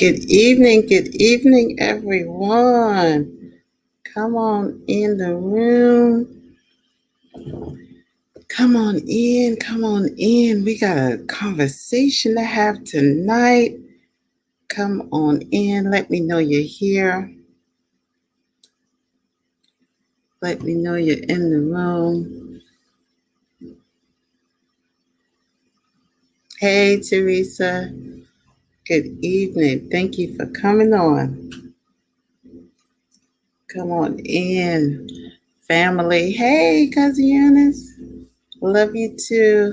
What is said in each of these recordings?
good evening, everyone. Come on in the room. Come on in, come on in. We got a conversation to have tonight. Come on in. Let me know you're here. Let me know you're in the room. Hey, Teresa. Good evening. Thank you for coming on. Come on in, family. Hey, Cousin Eunice. Love you too.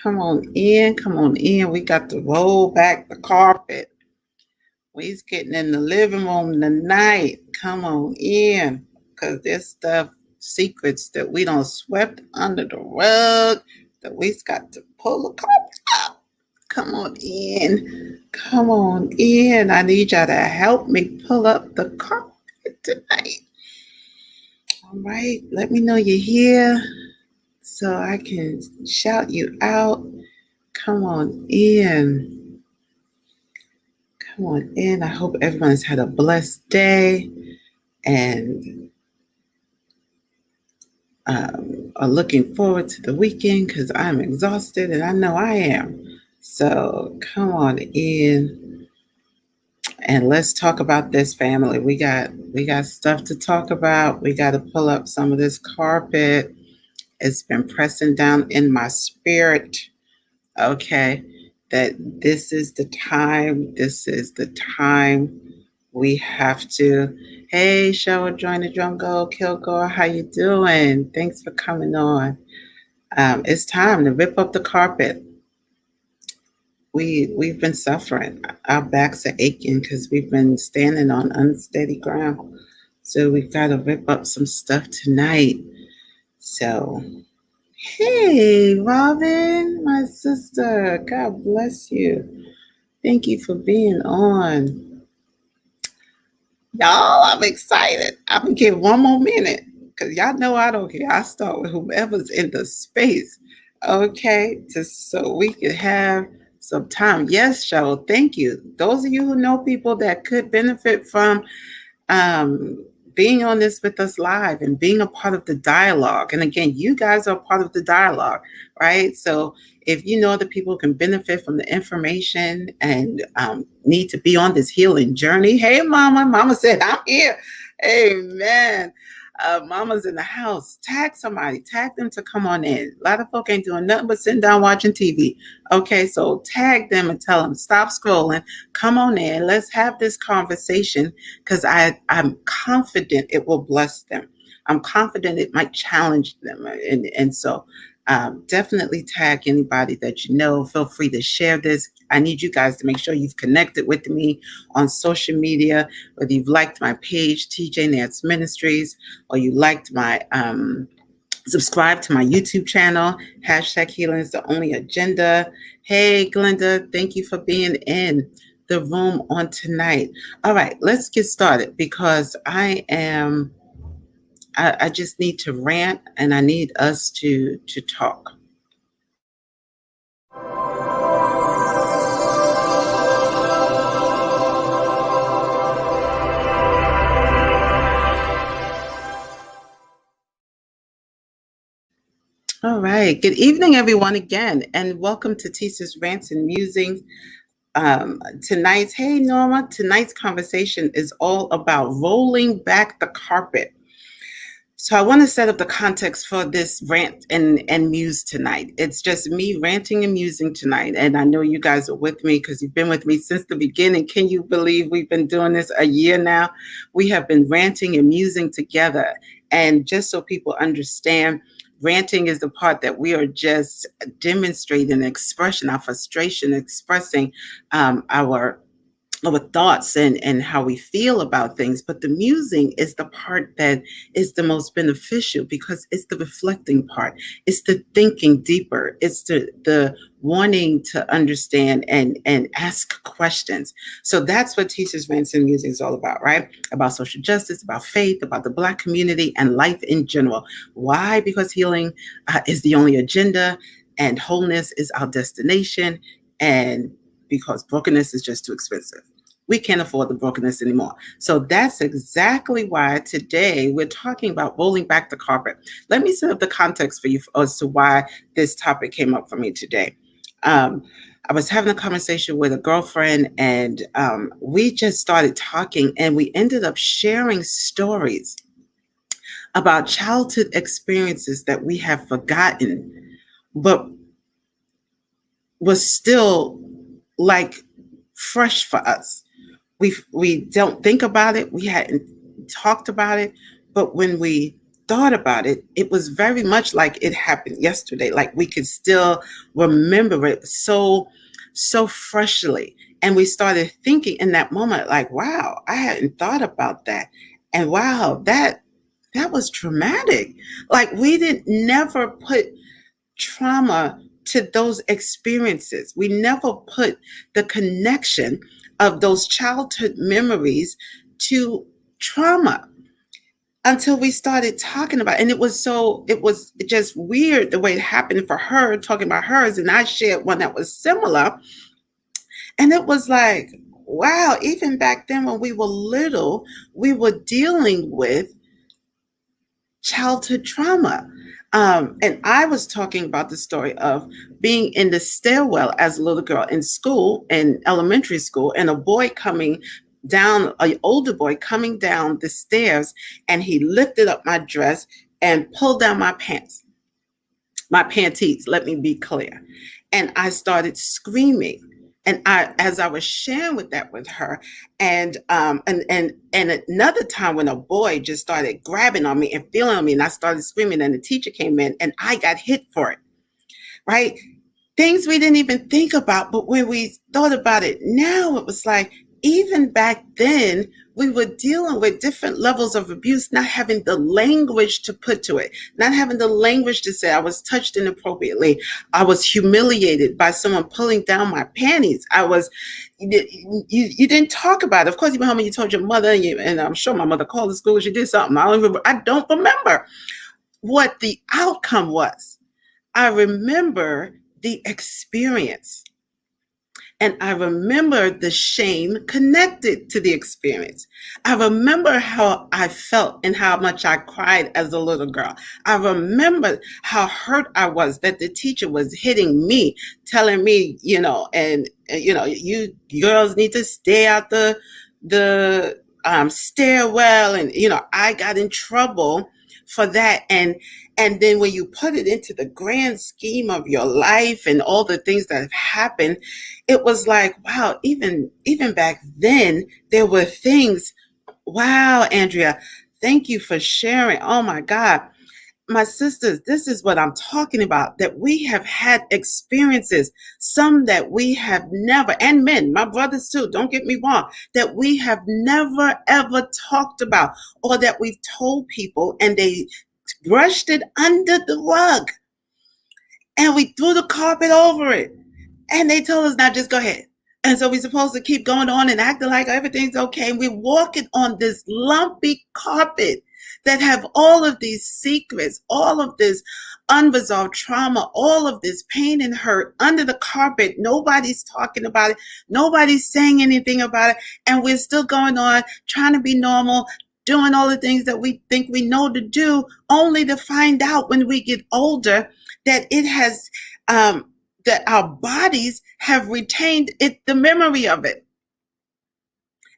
Come on in, come on in. We got to roll back the carpet. We's getting in the living room tonight. Come on in. Because there's stuff, secrets that we don't swept under the rug that we's got to pull the carpet up. Come on in. Come on in. I need y'all to help me pull up the carpet tonight. All right. Let me know you're here so I can shout you out. Come on in. Come on in. I hope everyone's had a blessed day and are looking forward to the weekend because I'm exhausted and I know I am. So come on in and let's talk about this, family. We got stuff to talk about. We got to pull up some of this carpet. It's been pressing down in my spirit. Okay, that this is the time we have to. Hey, Cheryl, join the drum go, Kilgore, how you doing? Thanks for coming on. It's time to rip up the carpet. We've been suffering. Our backs are aching because we've been standing on unsteady ground. So we've got to rip up some stuff tonight. So hey, Robin, my sister. God bless you. Thank you for being on. Y'all, I'm excited. I'm going to give one more minute because y'all know I don't care. I start with whomever's in the space, okay, just so we can have some time. Yes, Cheryl, thank you. Those of you who know people that could benefit from being on this with us live and being a part of the dialogue. And again, you guys are part of the dialogue, right? So if you know that people can benefit from the information and need to be on this healing journey, hey, Mama said, I'm here. Amen. Mama's in the house. Tag somebody. Tag them to come on in. A lot of folk ain't doing nothing but sitting down watching TV. Okay, so tag them and tell them, stop scrolling. Come on in. Let's have this conversation because I'm confident it will bless them. I'm confident it might challenge them. And so definitely tag anybody that you know. Feel free to share this. I need you guys to make sure you've connected with me on social media, whether you've liked my page, TJ Nance Ministries, or you liked my subscribe to my YouTube channel, #Healing is the Only Agenda. Hey, Glenda, thank you for being in the room on tonight. All right, let's get started because I just need to rant and I need us to talk. All right. Good evening, everyone, again, and welcome to Tisa's Rants and Musings. Hey, Norma, tonight's conversation is all about rolling back the carpet. So I want to set up the context for this rant and muse tonight. It's just me ranting and musing tonight. And I know you guys are with me because you've been with me since the beginning. Can you believe we've been doing this a year now? We have been ranting and musing together. And just so people understand, ranting is the part that we are just demonstrating expression, our frustration, expressing our thoughts and how we feel about things. But the musing is the part that is the most beneficial because it's the reflecting part. It's the thinking deeper. It's the wanting to understand and ask questions. So that's what Teachers Rants and Musing is all about, right? About social justice, about faith, about the Black community and life in general. Why? Because healing is the only agenda and wholeness is our destination, and because brokenness is just too expensive. We can't afford the brokenness anymore. So that's exactly why today we're talking about rolling back the carpet. Let me set up the context for you as to why this topic came up for me today. Um, I was having a conversation with a girlfriend, and we just started talking, and we ended up sharing stories about childhood experiences that we have forgotten, but was still like fresh for us. We don't think about it. We hadn't talked about it, but when we thought about it, it was very much like it happened yesterday. Like we could still remember it so freshly. And we started thinking in that moment, like, wow, I hadn't thought about that. And wow, that was traumatic. Like we didn't never put trauma to those experiences. We never put the connection of those childhood memories to trauma until we started talking about it. And it was just weird the way it happened for her, talking about hers, and I shared one that was similar. And it was like, wow, even back then when we were little, we were dealing with childhood trauma. And I was talking about the story of being in the stairwell as a little girl in school, in elementary school, and a boy coming down, an older boy coming down the stairs, and he lifted up my dress and pulled down my pants, my panties, let me be clear. And I started screaming. And as I was sharing with her, and another time when a boy just started grabbing on me and feeling on me, and I started screaming, and the teacher came in, and I got hit for it, right? Things we didn't even think about, but when we thought about it now, it was like, even back then, we were dealing with different levels of abuse, not having the language to put to it, not having the language to say I was touched inappropriately. I was humiliated by someone pulling down my panties. You didn't talk about it. Of course, you went home and you told your mother, and I'm sure my mother called the school. She did something. I don't remember what the outcome was. I remember the experience. And I remember the shame connected to the experience. I remember how I felt and how much I cried as a little girl. I remember how hurt I was that the teacher was hitting me, telling me, you girls need to stay out the stairwell. And, I got in trouble for that. And then when you put it into the grand scheme of your life and all the things that have happened, it was like, wow, even back then, there were things. Wow, Andrea, thank you for sharing. Oh my God. My sisters, this is what I'm talking about, that we have had experiences, some that we have never, and men, my brothers too, don't get me wrong, that we have never ever talked about, or that we've told people and they brushed it under the rug and we threw the carpet over it. And they told us, now just go ahead. And so we're supposed to keep going on and acting like everything's okay. And we're walking on this lumpy carpet that have all of these secrets, all of this unresolved trauma, all of this pain and hurt under the carpet. Nobody's talking about it. Nobody's saying anything about it. And we're still going on, trying to be normal, doing all the things that we think we know to do, only to find out when we get older that it has, that our bodies have retained it, the memory of it.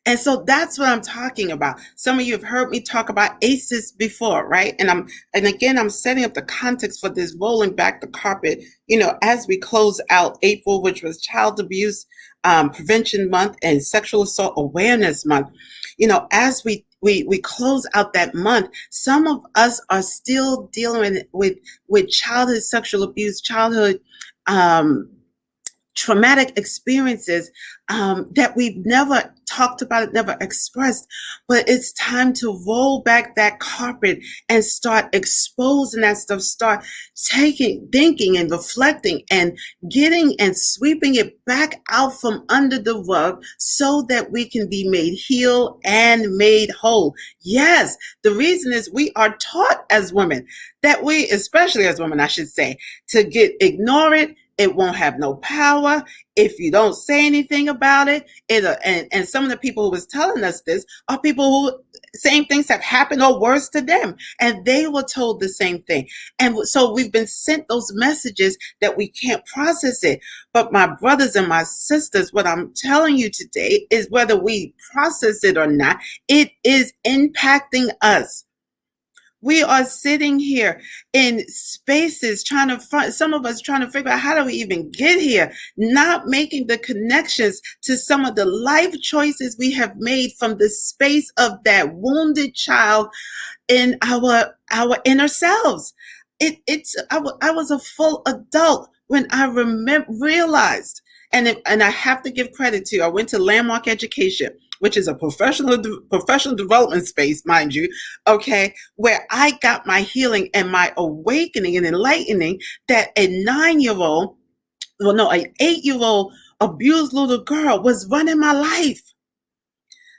And so that's what I'm talking about. Some of you have heard me talk about ACEs before, right? And again, I'm setting up the context for this rolling back the carpet, as we close out April, which was Child Abuse Prevention Month and Sexual Assault Awareness Month. As we close out that month, some of us are still dealing with childhood sexual abuse, childhood traumatic experiences that we've never talked about, it never expressed. But it's time to roll back that carpet and start exposing that stuff, start thinking and reflecting and getting and sweeping it back out from under the rug so that we can be made heal and made whole. Yes, the reason is we are taught as women that we, especially as women, I should say, to ignore it It won't have no power if you don't say anything about it. And some of the people who was telling us this are people who same things have happened or worse to them, and they were told the same thing. And so we've been sent those messages that we can't process it. But my brothers and my sisters, what I'm telling you today is whether we process it or not, it is impacting us. We are sitting here in spaces trying to find, some of us trying to figure out how do we even get here, not making the connections to some of the life choices we have made from the space of that wounded child in our inner selves. I was a full adult when I realized, and I have to give credit to. I went to Landmark Education, which is a professional development space, mind you, okay, where I got my healing and my awakening and enlightening that a 9-year-old, well, no, an 8-year-old abused little girl was running my life.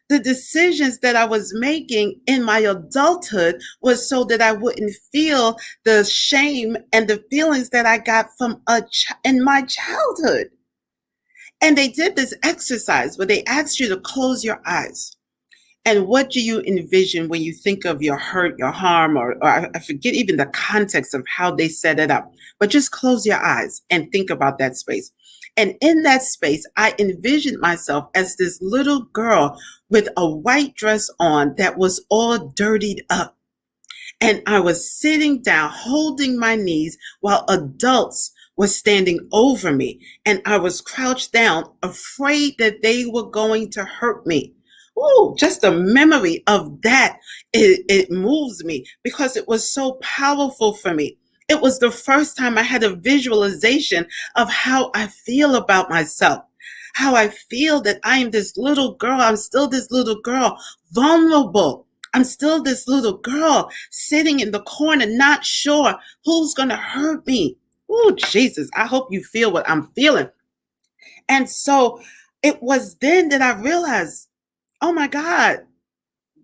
The decisions that I was making in my adulthood was so that I wouldn't feel the shame and the feelings that I got from in my childhood. And they did this exercise where they asked you to close your eyes. And what do you envision when you think of your hurt, your harm, or I forget even the context of how they set it up, but just close your eyes and think about that space. And in that space, I envisioned myself as this little girl with a white dress on that was all dirtied up. And I was sitting down, holding my knees while adults were standing over me. And I was crouched down, afraid that they were going to hurt me. Oh, just the memory of that, it moves me because it was so powerful for me. It was the first time I had a visualization of how I feel about myself, how I feel that I am this little girl. I'm still this little girl, vulnerable. I'm still this little girl sitting in the corner, not sure who's going to hurt me. Oh, Jesus, I hope you feel what I'm feeling. And so it was then that I realized, oh my God,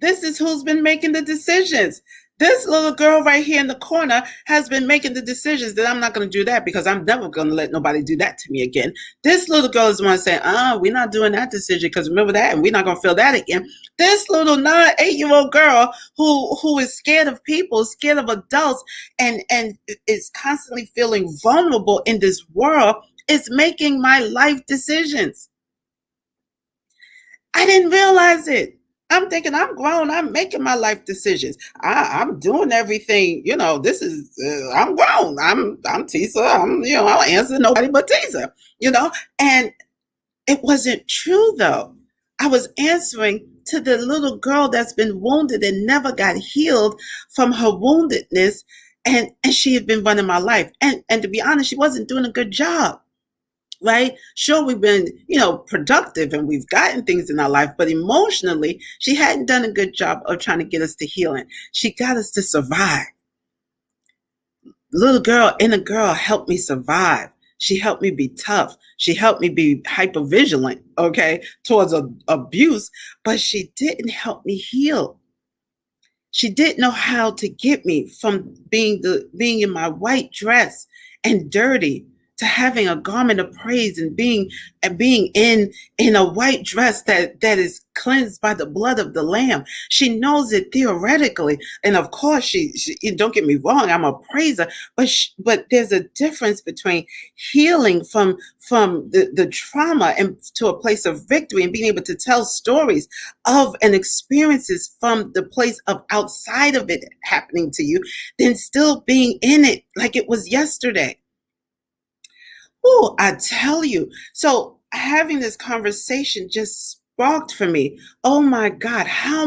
this is who's been making the decisions. This little girl right here in the corner has been making the decisions that I'm not going to do that because I'm never going to let nobody do that to me again. This little girl is the one saying, we're not doing that decision because remember that and we're not going to feel that again. This little 8-year-old girl who is scared of people, scared of adults, and is constantly feeling vulnerable in this world is making my life decisions. I didn't realize it. I'm thinking I'm grown. I'm making my life decisions. I'm doing everything. This is I'm grown. I'm Tisa. I'll answer nobody but Tisa. And it wasn't true though. I was answering to the little girl that's been wounded and never got healed from her woundedness, and she had been running my life. And to be honest, she wasn't doing a good job. Right? Sure, we've been, productive and we've gotten things in our life, but emotionally, she hadn't done a good job of trying to get us to healing. She got us to survive. Little girl, inner girl helped me survive. She helped me be tough. She helped me be hyper vigilant, okay, towards abuse, but she didn't help me heal. She didn't know how to get me from being in my white dress and dirty to having a garment of praise and being in a white dress that is cleansed by the blood of the Lamb. She knows it theoretically, and of course, she don't get me wrong, I'm a praiser, but there's a difference between healing from the trauma and to a place of victory and being able to tell stories of and experiences from the place of outside of it happening to you, than still being in it like it was yesterday. Oh, I tell you. So having this conversation just sparked for me. Oh my God, how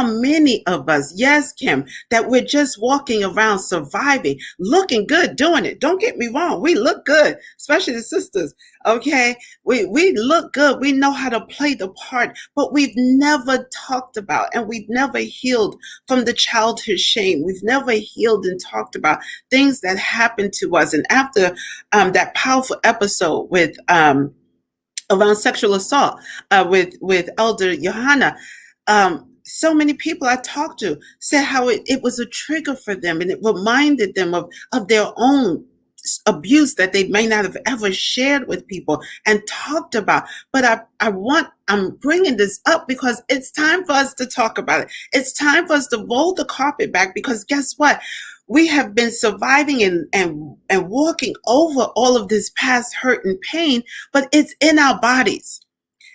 many of us, yes, Kim, that we're just walking around surviving, looking good, doing it. Don't get me wrong. We look good, especially the sisters. Okay. We look good. We know how to play the part, but we've never talked about and we've never healed from the childhood shame. We've never healed and talked about things that happened to us. And after that powerful episode with around sexual assault with Elder Johanna, so many people I talked to said how it was a trigger for them and it reminded them of their own abuse that they may not have ever shared with people and talked about. But I'm bringing this up because it's time for us to talk about it. It's time for us to roll the carpet back, because guess what? We have been surviving and walking over all of this past hurt and pain, but it's in our bodies.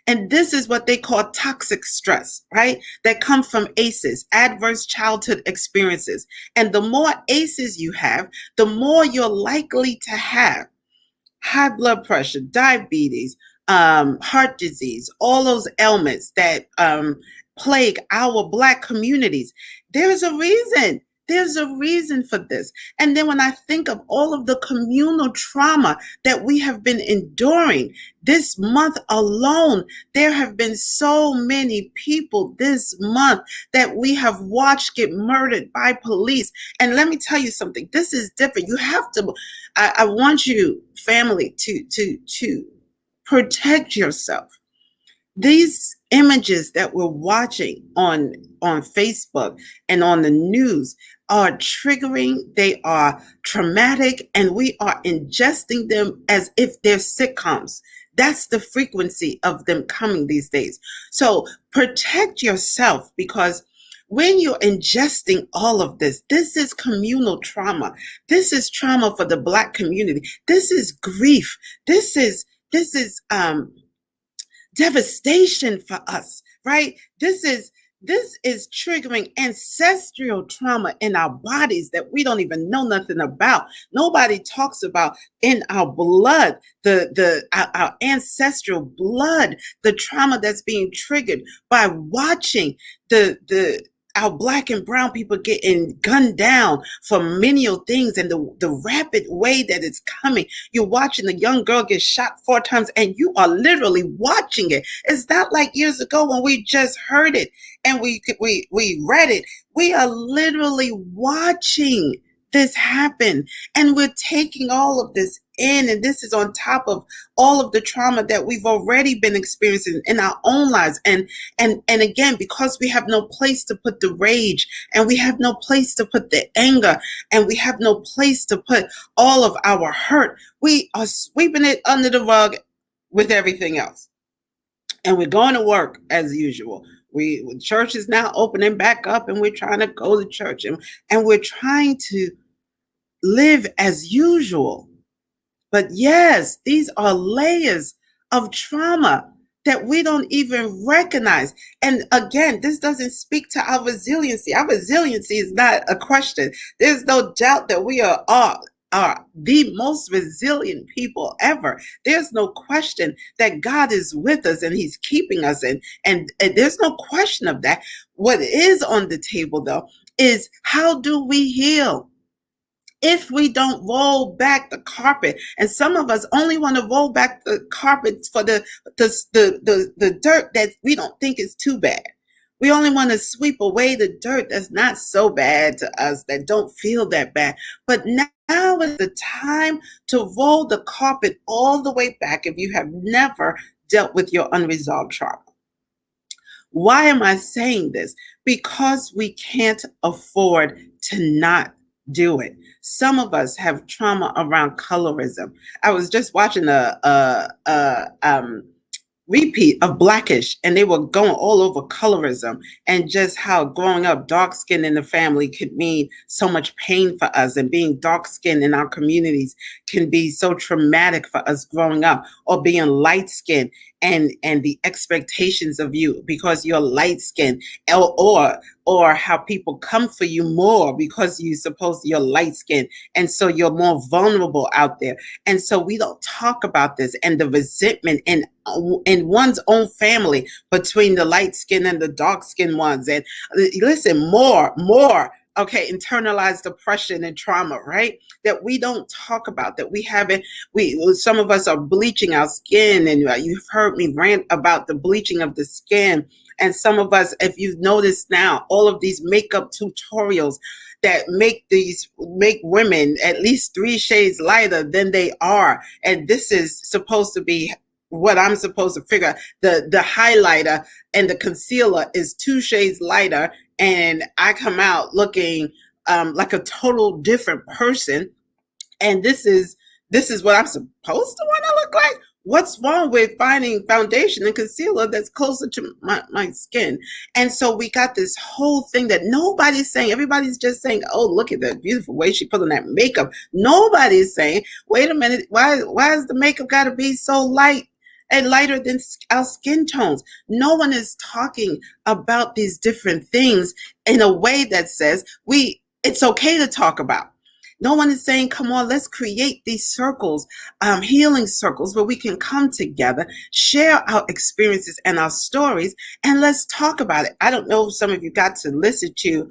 And this is what they call toxic stress, right? That comes from ACEs, adverse childhood experiences. And the more ACEs you have, the more you're likely to have high blood pressure, diabetes, heart disease, all those ailments that plague our Black communities. There's a reason. There's a reason for this. And then when I think of all of the communal trauma that we have been enduring this month alone, there have been so many people this month that we have watched get murdered by police. And let me tell you something, this is different. You have to, I want you, family, to protect yourself. These images that we're watching on Facebook and on the news are triggering, they are traumatic, and we are ingesting them as if they're sitcoms. That's the frequency of them coming these days. So protect yourself, because when you're ingesting all of this, this is communal trauma. This is trauma for the Black community. This is grief. This is devastation for us, right? This is triggering ancestral trauma in our bodies that we don't even know nothing about. Nobody talks about in our blood, our ancestral blood, the trauma that's being triggered by watching our Black and brown people getting gunned down for menial things, and the rapid way that it's coming. You're watching a young girl get shot 4 times, and you are literally watching it. It's not like years ago when we just heard it and we read it. We are literally watching this happen, and we're taking all of this in, and this is on top of all of the trauma that we've already been experiencing in our own lives. And again, because we have no place to put the rage, and we have no place to put the anger, and we have no place to put all of our hurt, we are sweeping it under the rug with everything else. And we're going to work as usual. Church is now opening back up, and we're trying to go to church, and we're trying to live as usual. But yes, these are layers of trauma that we don't even recognize. And again, this doesn't speak to our resiliency. Our resiliency is not a question. There's no doubt that we are the most resilient people ever. There's no question that God is with us and he's keeping us, and there's no question of that. What is on the table, though, is how do we heal? If we don't roll back the carpet, and some of us only want to roll back the carpet for the dirt that we don't think is too bad. We only want to sweep away the dirt that's not so bad to us, that don't feel that bad. But now is the time to roll the carpet all the way back if you have never dealt with your unresolved trauma. Why am I saying this? Because we can't afford to not do it. Some of us have trauma around colorism. I was just watching a repeat of Blackish, and they were going all over colorism and just how growing up dark skinned in the family could mean so much pain for us, and being dark skinned in our communities can be so traumatic for us growing up, or being light skinned and the expectations of you because you're light skinned, or how people come for you more because you're light skinned, and so you're more vulnerable out there. And so we don't talk about this, and the resentment in one's own family between the light skin and the dark skin ones. And listen, more internalized depression and trauma, right? That we don't talk about, that we haven't, some of us are bleaching our skin, and you've heard me rant about the bleaching of the skin. And some of us, if you've noticed now, all of these makeup tutorials that make women at least 3 shades lighter than they are. And this is supposed to be what I'm supposed to figure. The highlighter and the concealer is 2 shades lighter, and I come out looking like a total different person. And this is this is what I'm supposed to want to look like? What's wrong with finding foundation and concealer that's closer to my skin? And so we got this whole thing that nobody's saying. Everybody's just saying, oh, look at that beautiful way she put on that makeup. Nobody's saying, wait a minute, why is the makeup got to be so light and lighter than our skin tones? No one is talking about these different things in a way that says it's okay to talk about. No one is saying, come on, let's create these circles, healing circles where we can come together, share our experiences and our stories, and let's talk about it. I don't know if some of you got to listen to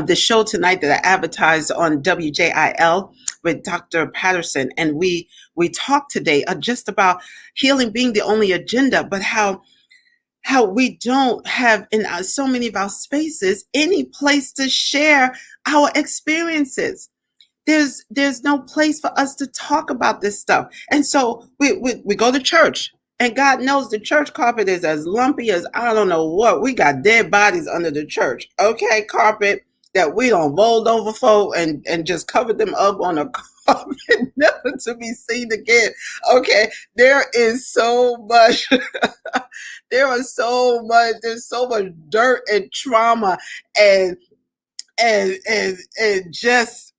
the show tonight that I advertised on WJIL with Dr. Patterson. And we talked today just about healing being the only agenda, but how we don't have in so many of our spaces any place to share our experiences. There's no place for us to talk about this stuff. And so we go to church, and God knows the church carpet is as lumpy as I don't know what. We got dead bodies under the church, okay, carpet that we don't rolled over for and just covered them up on a carpet never to be seen again. Okay, there is so much there's so much dirt and trauma and just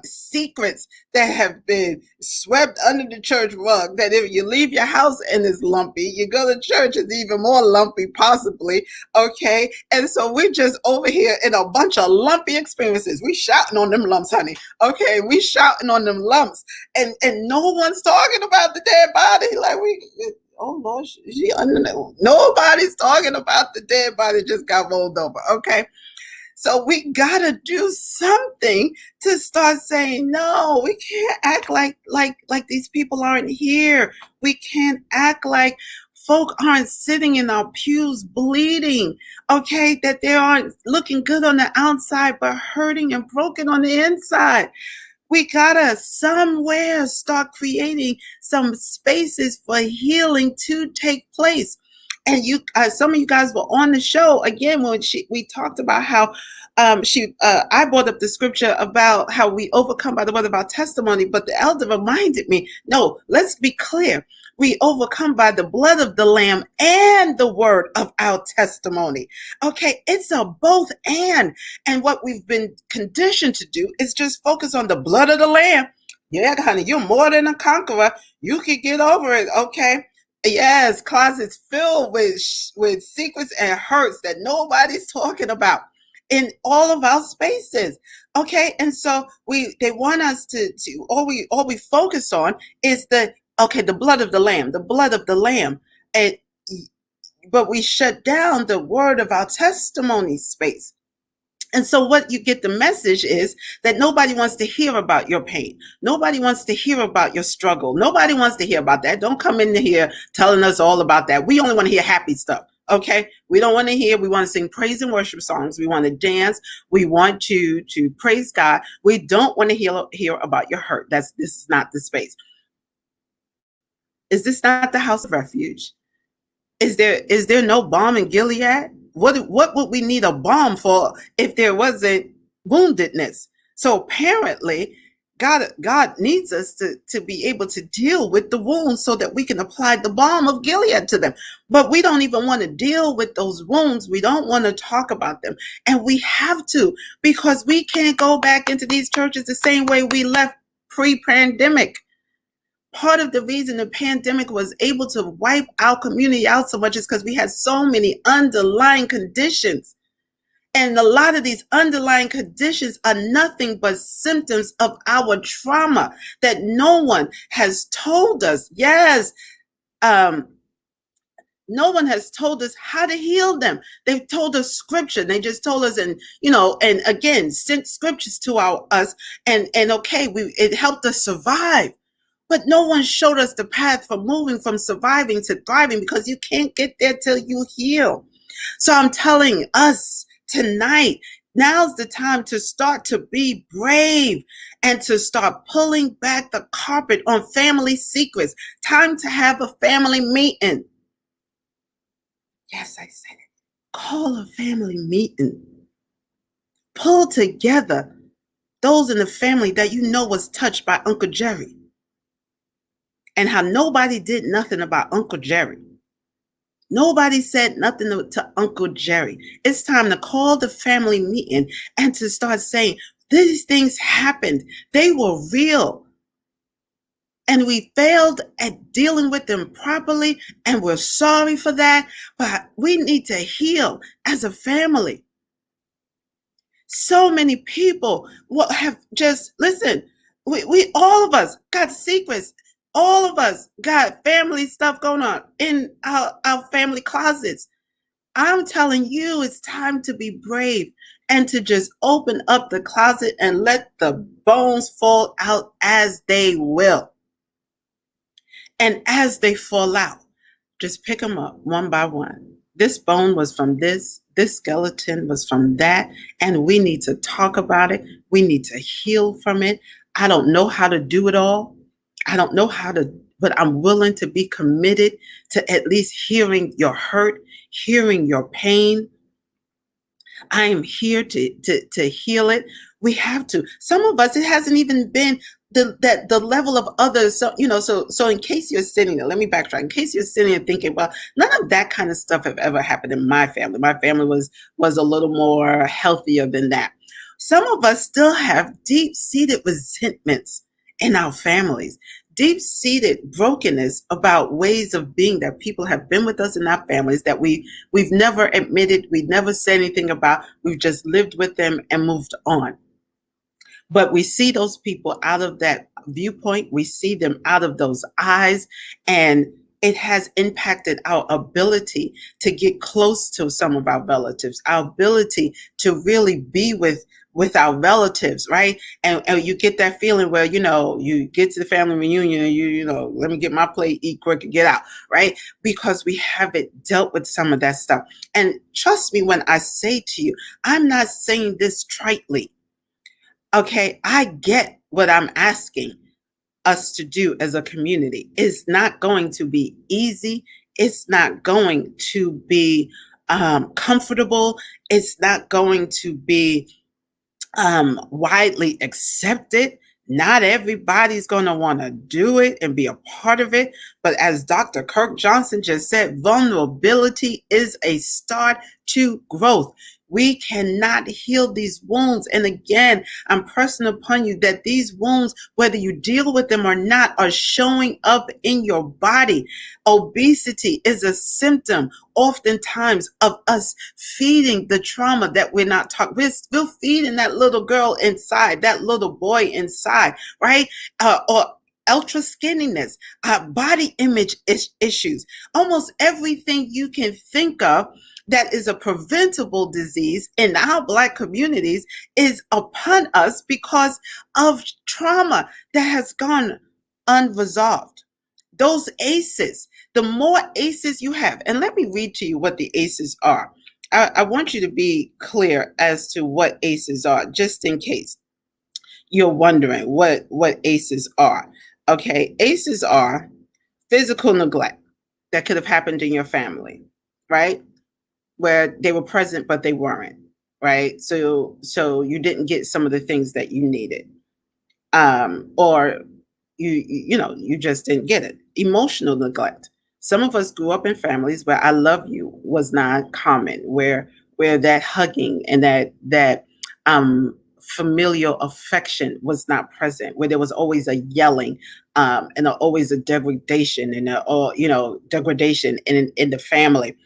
secrets that have been swept under the church rug, that if you leave your house and it's lumpy, you go to church, it's even more lumpy possibly. Okay, and so we're just over here in a bunch of lumpy experiences. We shouting on them lumps, honey. Okay, we shouting on them lumps, and no one's talking about the dead body. Like oh Lord, she under nobody's talking about the dead body just got rolled over. Okay, so we gotta do something to start saying, no, we can't act like these people aren't here. We can't act like folk aren't sitting in our pews bleeding, okay, that they aren't looking good on the outside, but hurting and broken on the inside. We gotta somewhere start creating some spaces for healing to take place. And some of you guys were on the show again when we talked about how I brought up the scripture about how we overcome by the word of our testimony, but the elder reminded me, no, let's be clear. We overcome by the blood of the Lamb and the word of our testimony. Okay, it's a both and. And what we've been conditioned to do is just focus on the blood of the Lamb. Yeah, honey, you're more than a conqueror. You can get over it, okay? Yes, closets filled with secrets and hurts that nobody's talking about in all of our spaces. Okay, and so they want us to all we focus on is the blood of the lamb, and but we shut down the word of our testimony space. And so what you get the message is that nobody wants to hear about your pain. Nobody wants to hear about your struggle. Nobody wants to hear about that. Don't come in here telling us all about that. We only want to hear happy stuff. Okay, we don't want to hear. We want to sing praise and worship songs. We want to dance. We want to praise God. We don't want to hear about your hurt. This is not the space. Is this not the house of refuge? Is there no balm in Gilead? What would we need a balm for if there wasn't woundedness? So apparently, God needs us to be able to deal with the wounds so that we can apply the balm of Gilead to them. But we don't even want to deal with those wounds. We don't want to talk about them. And we have to, because we can't go back into these churches the same way we left pre-pandemic. Part of the reason the pandemic was able to wipe our community out so much is because we had so many underlying conditions. And a lot of these underlying conditions are nothing but symptoms of our trauma that no one has told us. Yes, no one has told us how to heal them. They've told us scripture. They just told us, and again, sent scriptures to us, and okay, it helped us survive. But no one showed us the path for moving from surviving to thriving, because you can't get there till you heal. So I'm telling us tonight, now's the time to start to be brave and to start pulling back the carpet on family secrets. Time to have a family meeting. Yes, I said it. Call a family meeting. Pull together those in the family that you know was touched by Uncle Jerry. and how nobody did nothing about Uncle Jerry. Nobody said nothing to Uncle Jerry. It's time to call the family meeting and to start saying, these things happened. They were real. And we failed at dealing with them properly. And we're sorry for that. But we need to heal as a family. So many people have just, listen, we all of us got secrets. All of us got family stuff going on in our family closets. I'm telling you, it's time to be brave and to just open up the closet and let the bones fall out as they will. And as they fall out, just pick them up one by one. This bone was from this skeleton was from that, and we need to talk about it. We need to heal from it. I don't know how to do it all. I don't know how to, but I'm willing to be committed to at least hearing your hurt, hearing your pain. I am here to heal it. We have to. Some of us, it hasn't even been the level of others. So so in case you're sitting there, let me backtrack. In case you're sitting there thinking, well, none of that kind of stuff have ever happened in my family. My family was a little more healthier than that. Some of us still have deep-seated resentments in our families, deep-seated brokenness about ways of being that people have been with us in our families that we've never admitted, we never said anything about. We've just lived with them and moved on. But we see those people out of that viewpoint. We see them out of those eyes, and it has impacted our ability to get close to some of our relatives, our ability to really be with our relatives, right? And you get that feeling where, you get to the family reunion and let me get my plate, eat quick and get out, right? Because we haven't dealt with some of that stuff. And trust me when I say to you, I'm not saying this tritely. Okay, I get what I'm asking us to do as a community. It's not going to be easy. It's not going to be comfortable. It's not going to be widely accepted. Not everybody's going to want to do it and be a part of it. But as Dr. Kirk Johnson just said, vulnerability is a start to growth. We cannot heal these wounds. And again, I'm pressing upon you that these wounds, whether you deal with them or not, are showing up in your body. Obesity is a symptom oftentimes of us feeding the trauma that we're not talking. We're still feeding that little girl inside, that little boy inside, right? Or ultra skinniness, body image issues, almost everything you can think of that is a preventable disease in our Black communities is upon us because of trauma that has gone unresolved. Those ACEs, the more ACEs you have, and let me read to you what the ACEs are. I want you to be clear as to what ACEs are, just in case you're wondering what ACEs are. Okay, ACEs are physical neglect that could have happened in your family, right? Where they were present but they weren't, right? So you didn't get some of the things that you needed, or you just didn't get it. Emotional neglect. Some of us grew up in families where "I love you" was not common, where that hugging and that familial affection was not present, where there was always a yelling, and always a degradation and degradation in the family.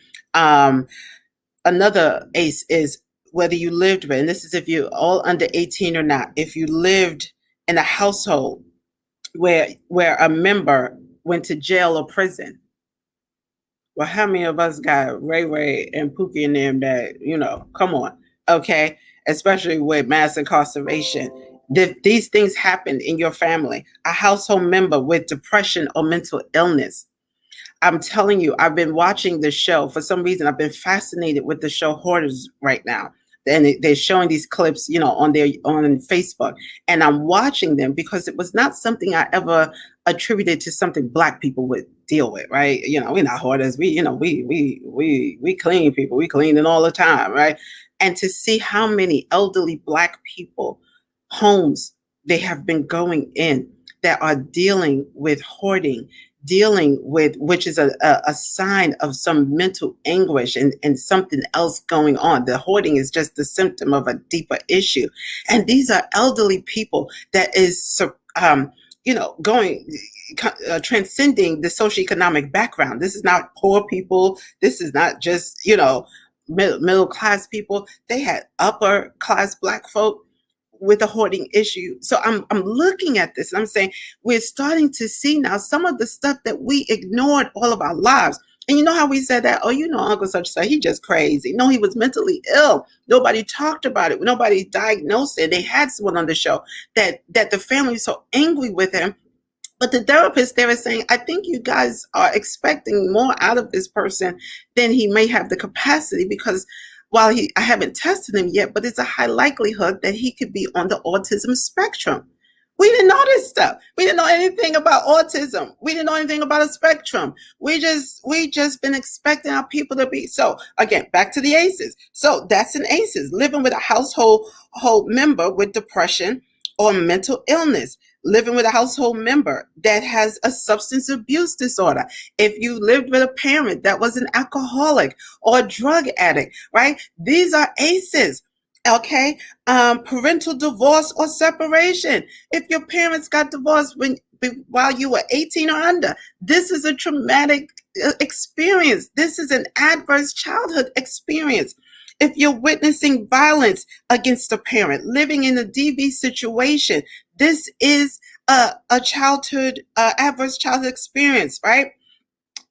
Another ACE is whether you lived with, and this is if you're all under 18 or not, if you lived in a household where a member went to jail or prison. Well, how many of us got Ray Ray and Pookie and them that, come on, okay? Especially with mass incarceration. These things happened in your family. A household member with depression or mental illness. I'm telling you, I've been watching the show. For some reason, I've been fascinated with the show Hoarders right now. And they're showing these clips, on Facebook. And I'm watching them because it was not something I ever attributed to something Black people would deal with, right? We're not hoarders. We clean people. We clean it all the time, right? And to see how many elderly Black people homes they have been going in that are dealing with hoarding, dealing with, which is a sign of some mental anguish and something else going on. The hoarding is just the symptom of a deeper issue. And these are elderly people that is, going, transcending the socioeconomic background. This is not poor people. This is not just, middle class people. They had upper class Black folk with a hoarding issue. So I'm looking at this and I'm saying we're starting to see now some of the stuff that we ignored all of our lives. And you know how we said that, oh, Uncle such and such, he just crazy. No, he was mentally ill. Nobody talked about it. Nobody diagnosed it. They had someone on the show that the family was so angry with him. But the therapist there is saying, I think you guys are expecting more out of this person than he may have the capacity, because while I haven't tested him yet, but it's a high likelihood that he could be on the autism spectrum. We didn't know this stuff. We didn't know anything about autism. We didn't know anything about a spectrum. We just been expecting our people to be. So again, back to the ACEs. So that's an ACEs, living with a household member with depression or mental illness, living with a household member that has a substance abuse disorder. If you lived with a parent that was an alcoholic or a drug addict, right? These are ACEs. Okay. Parental divorce or separation. If your parents got divorced while you were 18 or under, this is a traumatic experience. This is an adverse childhood experience. If you're witnessing violence against a parent, living in a DV situation, this is a childhood, adverse childhood experience, right?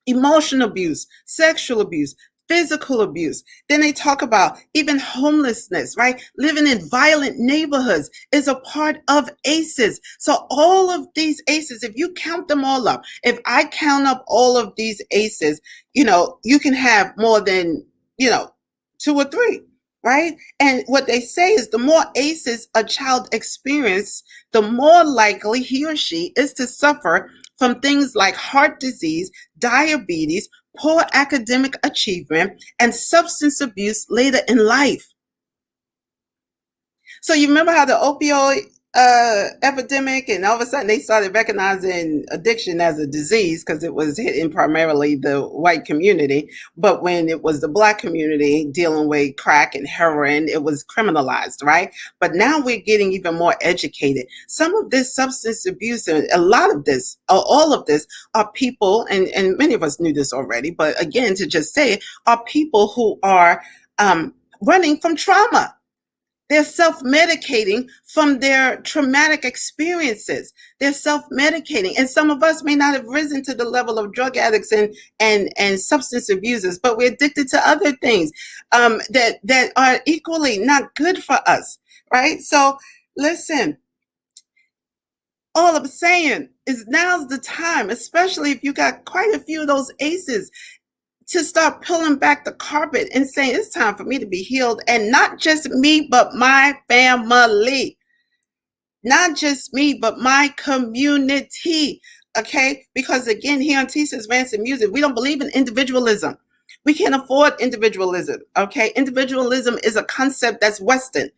Emotional abuse, sexual abuse, physical abuse. Then they talk about even homelessness, right? Living in violent neighborhoods is a part of ACEs. So all of these ACEs, if you count them all up, if I count up all of these ACEs, you can have more than, two or three, right? And what they say is the more ACEs a child experiences, the more likely he or she is to suffer from things like heart disease, diabetes, poor academic achievement, and substance abuse later in life. So you remember how the opioid epidemic, and all of a sudden they started recognizing addiction as a disease because it was hitting primarily the white community. But when it was the Black community dealing with crack and heroin, it was criminalized, right? But now we're getting even more educated. Some of this substance abuse and a lot of this, all of this, are people, and many of us knew this already, but again, to just say it, are people who are running from trauma. They're self-medicating from their traumatic experiences. They're self-medicating. And some of us may not have risen to the level of drug addicts and substance abusers, but we're addicted to other things that are equally not good for us, right? So listen, all I'm saying is now's the time, especially if you got quite a few of those ACEs, to start pulling back the carpet and saying it's time for me to be healed. And not just me, but my family. Not just me, but my community. Okay? Because again, here on T-Says Rants and Music, we don't believe in individualism. We can't afford individualism. Okay? Individualism is a concept that's Western.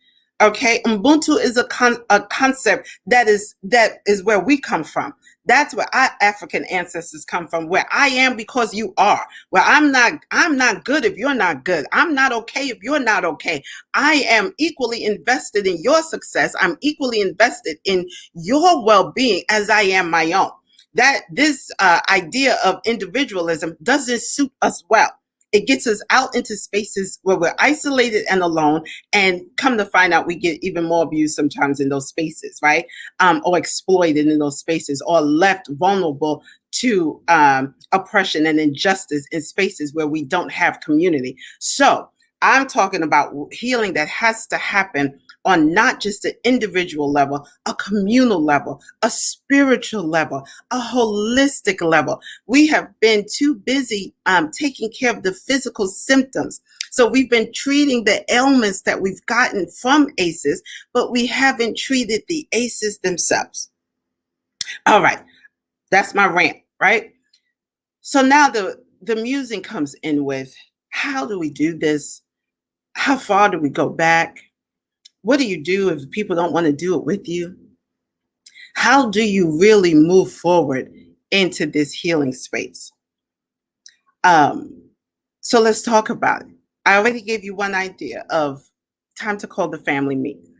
Okay? Ubuntu is a concept that is where we come from. That's where our African ancestors come from, where I am because you are, where I'm not good if you're not good. I'm not okay if you're not okay. I am equally invested in your success. I'm equally invested in your well-being as I am my own. That this idea of individualism doesn't suit us well. It gets us out into spaces where we're isolated and alone, and come to find out we get even more abuse sometimes in those spaces, right? Or exploited in those spaces, or left vulnerable to oppression and injustice in spaces where we don't have community. So I'm talking about healing that has to happen on not just an individual level, a communal level, a spiritual level, a holistic level. We have been too busy taking care of the physical symptoms. So we've been treating the ailments that we've gotten from ACEs, but we haven't treated the ACEs themselves. All right, that's my rant, right? So now the musing comes in with, how do we do this? How far do we go back? What do you do if people don't want to do it with you? How do you really move forward into this healing space? Um, so let's talk about it. I already gave you one idea of time to call the family meeting.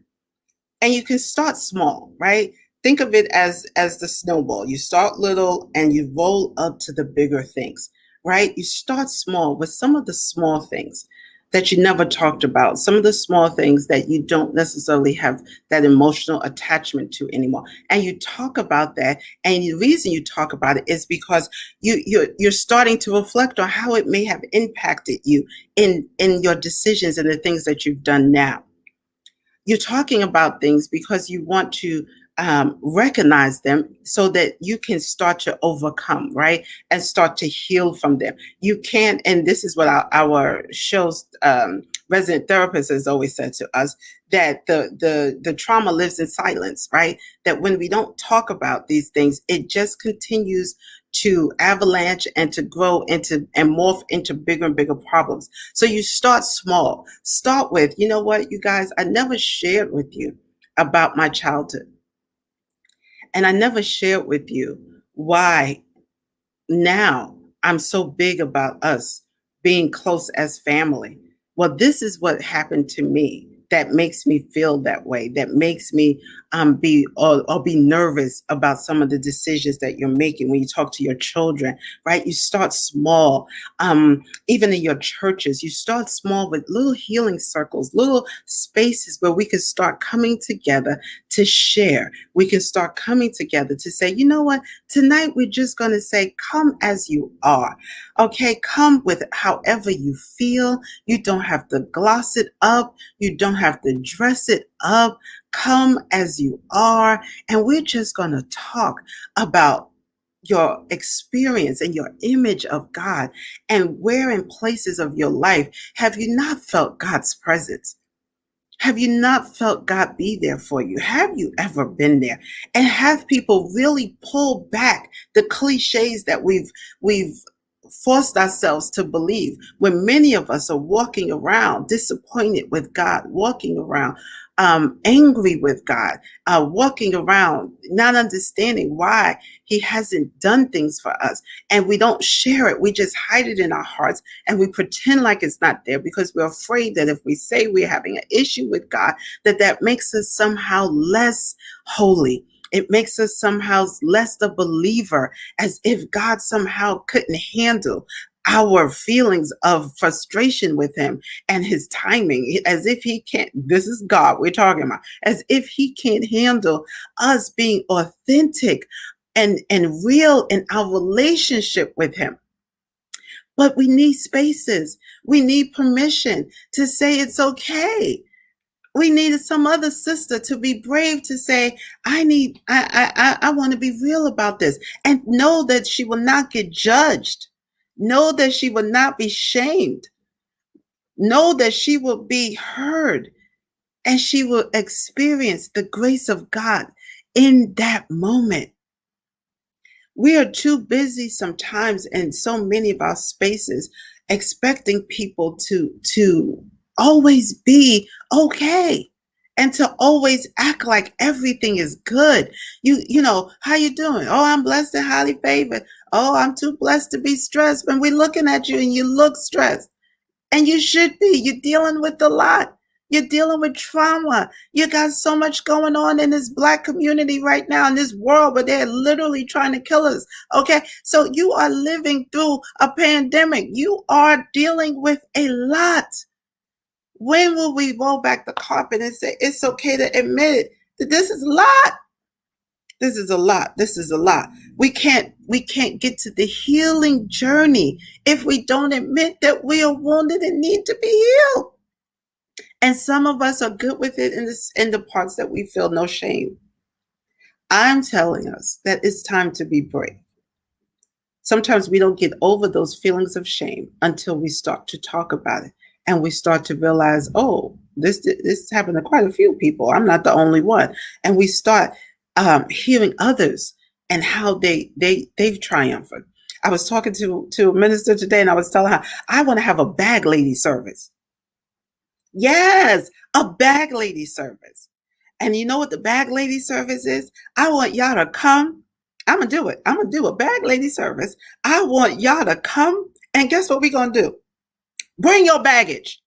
And you can start small, right? Think of it as the snowball. You start little and you roll up to the bigger things, right? You start small with some of the small things that you never talked about, some of the small things that you don't necessarily have that emotional attachment to anymore. And you talk about that, and the reason you talk about it is because you're starting to reflect on how it may have impacted you in your decisions and the things that you've done now. You're talking about things because you want to recognize them so that you can start to overcome, right? And start to heal from them. You can't, and this is what our show's resident therapist has always said to us, that the trauma lives in silence, right? That when we don't talk about these things, it just continues to avalanche and to grow into and morph into bigger and bigger problems. So you start small. Start with, you know what, you guys, I never shared with you about my childhood. And I never shared with you why now I'm so big about us being close as family. Well, this is what happened to me that makes me feel that way, that makes me be or be nervous about some of the decisions that you're making when you talk to your children, right? You start small. Even in your churches, you start small with little healing circles, little spaces where we can start coming together to share. We can start coming together to say, you know what, tonight we're just going to say, come as you are. Okay, come with however you feel. You don't have to gloss it up. You don't have to dress it up. Come as you are. And we're just going to talk about your experience and your image of God, and where in places of your life have you not felt God's presence? Have you not felt God be there for you? Have you ever been there? And have people really pull back the cliches that we've forced ourselves to believe, when many of us are walking around disappointed with God, walking around angry with God, walking around not understanding why He hasn't done things for us. And we don't share it. We just hide it in our hearts and we pretend like it's not there because we're afraid that if we say we're having an issue with God, that makes us somehow less holy. It makes us somehow less the believer, as if God somehow couldn't handle our feelings of frustration with Him and His timing, as if He can't. This is God we're talking about, as if He can't handle us being authentic and real in our relationship with Him. But we need spaces. We need permission to say it's okay. We needed some other sister to be brave to say, I want to be real about this, and know that she will not get judged. Know that she will not be shamed. Know that she will be heard, and she will experience the grace of God in that moment. We are too busy sometimes in so many of our spaces expecting people to always be okay and to always act like everything is good. You know, how you doing? Oh, I'm blessed and highly favored. Oh, I'm too blessed to be stressed. When we're looking at you and you look stressed. And you should be. You're dealing with a lot. You're dealing with trauma. You got so much going on in this Black community right now, in this world where they're literally trying to kill us. Okay. So you are living through a pandemic. You are dealing with a lot. When will we roll back the carpet and say it's okay to admit it, that this is a lot? This is a lot. This is a lot. We can't get to the healing journey if we don't admit that we are wounded and need to be healed. And some of us are good with it in the parts that we feel no shame. I'm telling us that it's time to be brave. Sometimes we don't get over those feelings of shame until we start to talk about it and we start to realize, oh, this happened to quite a few people. I'm not the only one. And we start hearing others and how they've triumphed. I was talking to a minister today, and I was telling her I want to have a bag lady service. Yes, a bag lady service. And you know what the bag lady service is? I want y'all to come. I'm going to do it. I'm going to do a bag lady service. I want y'all to come. And guess what we're going to do? Bring your baggage.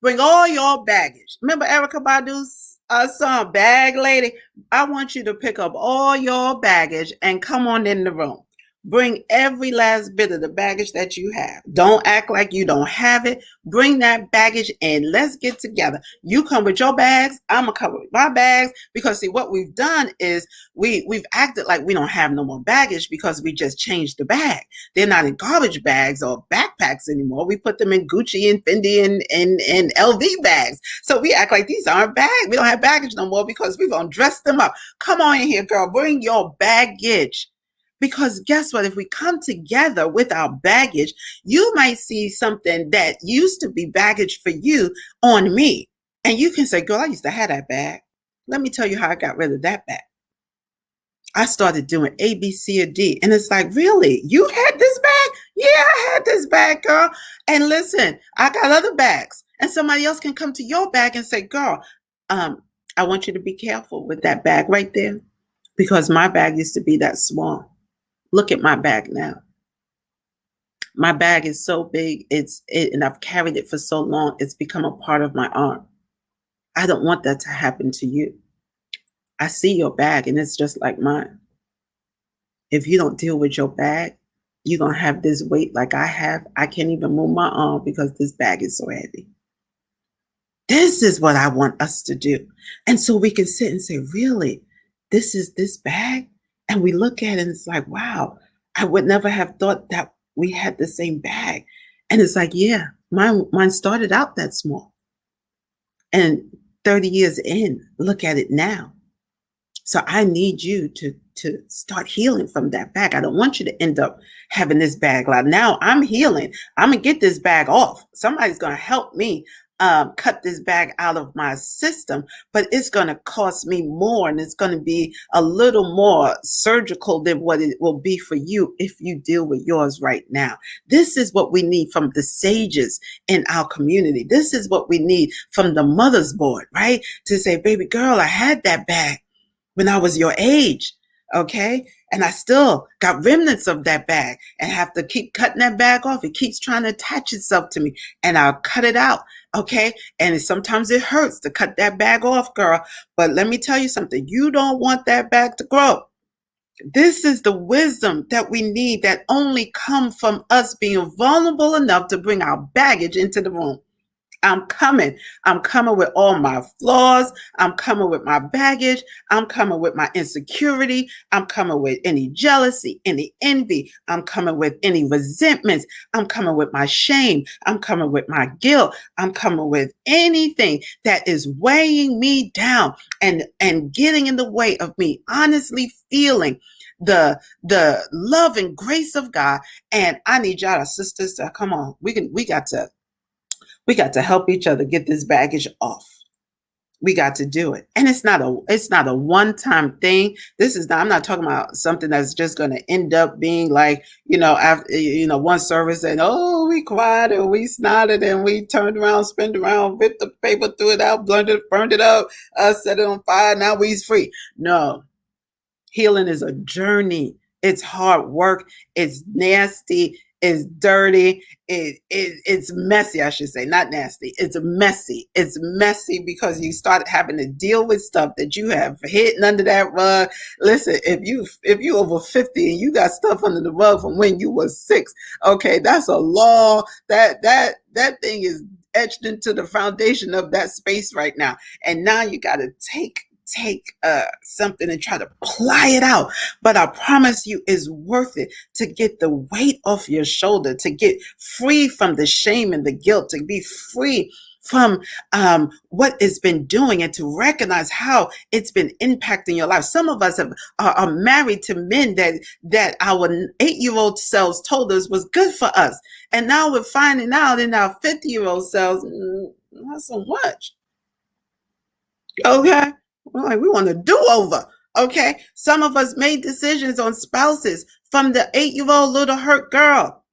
Bring all your baggage. Remember Erica Badu's song, Bag Lady? I want you to pick up all your baggage and come on in the room. Bring every last bit of the baggage that you have. Don't act like you don't have it. Bring that baggage in. Let's get together. You come with your bags. I'm going to come with my bags. Because, see, what we've done is we've acted like we don't have no more baggage because we just changed the bag. They're not in garbage bags or backpacks anymore. We put them in Gucci and Fendi and LV bags. So we act like these aren't bags. We don't have baggage no more because we're going to dress them up. Come on in here, girl. Bring your baggage. Because guess what? If we come together with our baggage, you might see something that used to be baggage for you on me. And you can say, girl, I used to have that bag. Let me tell you how I got rid of that bag. I started doing A, B, C, or D. And it's like, really? You had this bag? Yeah, I had this bag, girl. And listen, I got other bags. And somebody else can come to your bag and say, girl, I want you to be careful with that bag right there. Because my bag used to be that small. Look at my bag now. My bag is so big, and I've carried it for so long, it's become a part of my arm. I don't want that to happen to you. I see your bag, and it's just like mine. If you don't deal with your bag, you're going to have this weight like I have. I can't even move my arm because this bag is so heavy. This is what I want us to do. And so we can sit and say, really, this is this bag? And we look at it and it's like, wow, I would never have thought that we had the same bag. And it's like, yeah, mine started out that small. And 30 years in, look at it now. So I need you to start healing from that bag. I don't want you to end up having this bag. Like, now I'm healing. I'm going to get this bag off. Somebody's going to help me cut this bag out of my system, but it's going to cost me more, and it's going to be a little more surgical than what it will be for you if you deal with yours right now. This is what we need from the sages in our community. This is what we need from the mother's board, right? To say, baby girl, I had that bag when I was your age, okay? And I still got remnants of that bag and have to keep cutting that bag off. It keeps trying to attach itself to me, and I'll cut it out, okay? And sometimes it hurts to cut that bag off, girl. But let me tell you something. You don't want that bag to grow. This is the wisdom that we need that only comes from us being vulnerable enough to bring our baggage into the room. I'm coming. I'm coming with all my flaws. I'm coming with my baggage. I'm coming with my insecurity. I'm coming with any jealousy, any envy. I'm coming with any resentments. I'm coming with my shame. I'm coming with my guilt. I'm coming with anything that is weighing me down and getting in the way of me honestly feeling the love and grace of God. And I need y'all sisters to come on. We got to help each other get this baggage off. We got to do it. And it's not a one-time thing. I'm not talking about something that's just going to end up being like, after, one service and, oh, we cried and we snotted and we turned around, spun around, ripped the paper, threw it out, burned it up, set it on fire. Now we's free. No, healing is a journey. It's hard work. It's nasty. It's dirty. It's messy, I should say, not nasty. It's messy. It's messy because you start having to deal with stuff that you have hidden under that rug. Listen, if you over 50 and you got stuff under the rug from when you were 6, okay, that's a law. That thing is etched into the foundation of that space right now. And now you got to take something and try to ply it out. But I promise you, it's worth it to get the weight off your shoulder, to get free from the shame and the guilt, to be free from what it's been doing, and to recognize how it's been impacting your life. Some of us are married to men that our 8-year-old selves told us was good for us. And now we're finding out in our 50-year-old selves, not so much. Okay? We want a do-over. Okay? Some of us made decisions on spouses from the 8-year-old little hurt girl.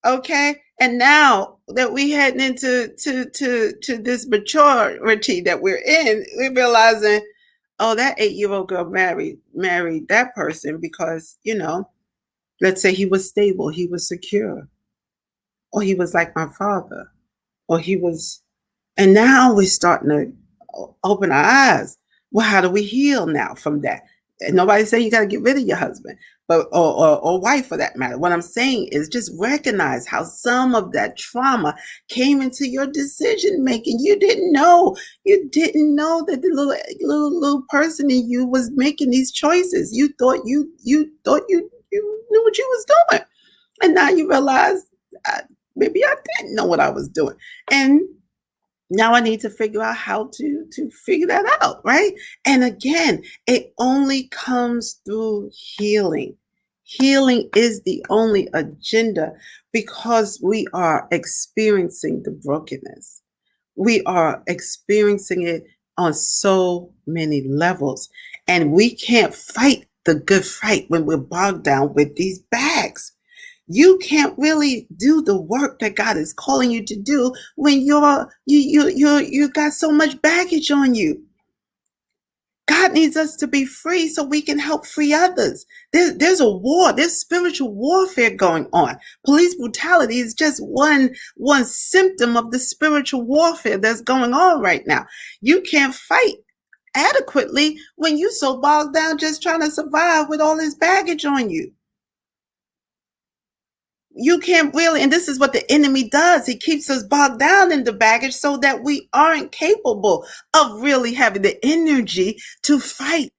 Okay? And now that we heading into to this maturity that we're in, we're realizing, oh, that 8-year old girl married that person because, let's say he was stable, he was secure, or he was like my father, or he was, and now we're starting to open our eyes. Well, how do we heal now from that? And nobody saying you got to get rid of your husband, but or wife for that matter. What I'm saying is just recognize how some of that trauma came into your decision making. You didn't know. You didn't know that the little person in you was making these choices. You thought you knew what you was doing, and now you realize uh, maybe I didn't know what I was doing, and now I need to figure out how to figure that out, right? And again, it only comes through healing. Healing is the only agenda because we are experiencing the brokenness. We are experiencing it on so many levels, and we can't fight the good fight when we're bogged down with these bags. You can't really do the work that God is calling you to do when you got so much baggage on you. God needs us to be free so we can help free others. There's a war, there's spiritual warfare going on. Police brutality is just one symptom of the spiritual warfare that's going on right now. You can't fight adequately when you so bogged down just trying to survive with all this baggage on you. You can't really, and this is what the enemy does. He keeps us bogged down in the baggage so that we aren't capable of really having the energy to fight.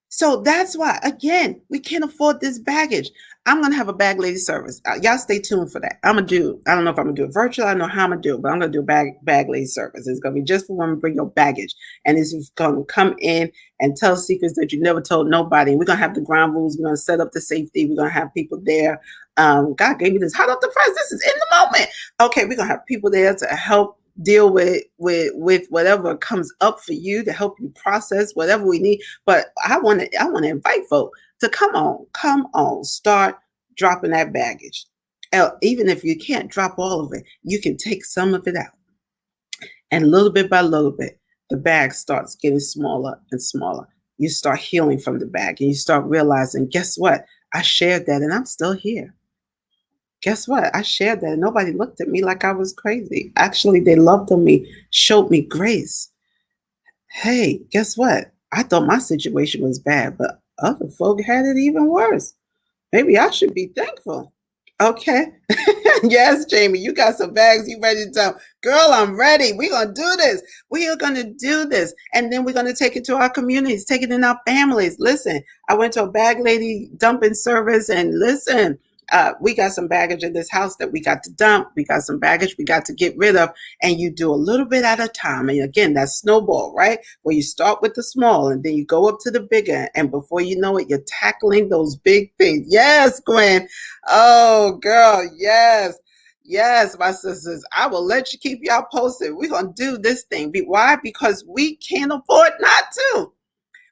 So that's why, again, we can't afford this baggage. I'm going to have a bag lady service. Y'all stay tuned for that. I don't know if I'm going to do it virtual. I don't know how I'm going to do it, but I'm going to do a bag lady service. It's going to be just for women, bring your baggage. And it's going to come in and tell secrets that you never told nobody. And we're going to have the ground rules. We're going to set up the safety. We're going to have people there. God gave me this hot off the press. This is in the moment. Okay, we're going to have people there to help deal with whatever comes up for you, to help you process whatever we need. But I want to invite folk to come on, start dropping that baggage. Even if you can't drop all of it, you can take some of it out, and little bit by little bit, the bag starts getting smaller and smaller. You start healing from the bag, and you start realizing, guess what? I shared that, and I'm still here. Guess what? I shared that and nobody looked at me like I was crazy. Actually, they loved on me, showed me grace. Hey, guess what? I thought my situation was bad, but other folk had it even worse. Maybe I should be thankful. Okay. Yes, Jamie, you got some bags. You ready to tell? Girl, I'm ready. We're going to do this. We are going to do this. And then we're going to take it to our communities, take it in our families. Listen, I went to a bag lady dumping service, and listen, we got some baggage in this house that we got to dump. We got some baggage we got to get rid of. And you do a little bit at a time. And again, that snowball, right? Where you start with the small and then you go up to the bigger. And before you know it, you're tackling those big things. Yes, Gwen. Oh, girl. Yes. Yes, my sisters. I will let you keep y'all posted. We're going to do this thing. Why? Because we can't afford not to.